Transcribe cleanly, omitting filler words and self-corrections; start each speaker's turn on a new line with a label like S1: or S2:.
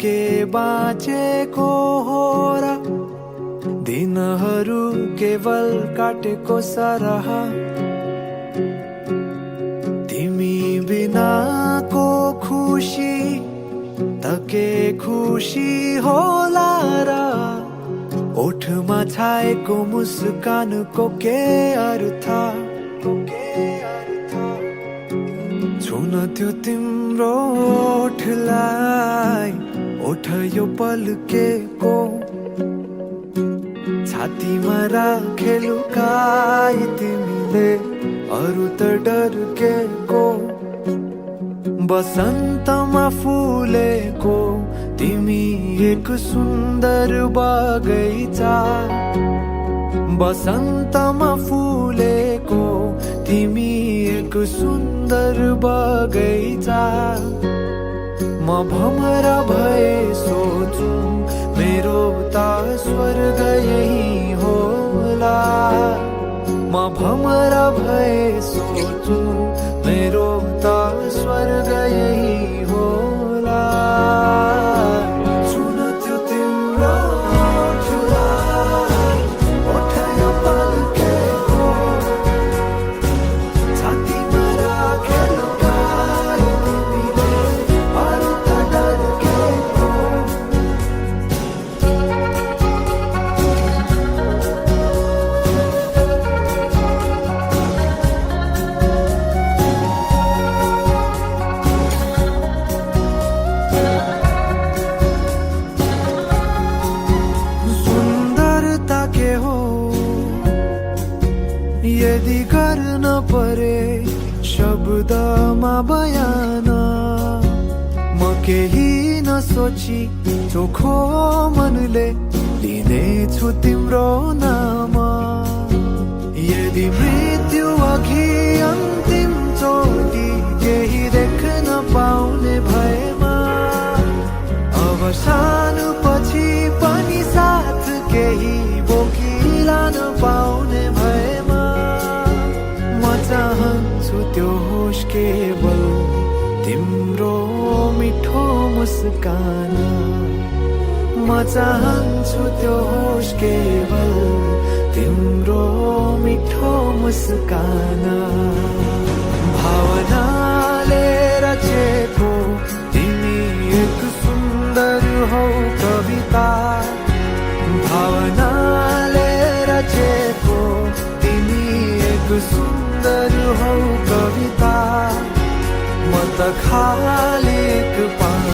S1: के बाँचेको हो र दिनहरू केवल काटेको सरह तिमी बिनाको खुसी के खुसी होला र ओठमा छाएको मुस्कानको के अर्थ छुन त्यो तिम्रो ओठलाई ओठ यो पल्केको छातीमा राखे लुकाई तिमीले अरू त डर्केको बसन्तमा फुलेको तिमी एक सुन्दर बगैँचा बसन्तमा फुलेको तिमी एक सुन्दर बगैँचा म भमरा भए सोचु मेरो त स्वर्ग यही होला म भमरा भए सोचु मेरो त स्वर्ग यही होला सुन त्यो तिम्रो ओठलाई ओठ यो पल्केको छातीमा राखे लुकाई तिमीले अरू त डर्केको यदि गर्न परे शब्दमा बयान म केही नसोची चोखो मनले लिनेछु तिम्रो नाम यदि मृत्यु अघि अन्तिम चोटि केही देख्न पाउने भएमा अब सानो पछि पनि साथ केही बोकिलान पाउने भएमा चाहन्छु त्यो होस् केवल तिम्रो मिठो मुस्कान म चाहन्छु त्यो होस् केवल तिम्रो मिठो मुस्कान भावनाले रचेको तिमी एक सुन्दर हौ कविता भावनाले रचेको तिमी एक सुन्दर हौ कविता म त खाली एक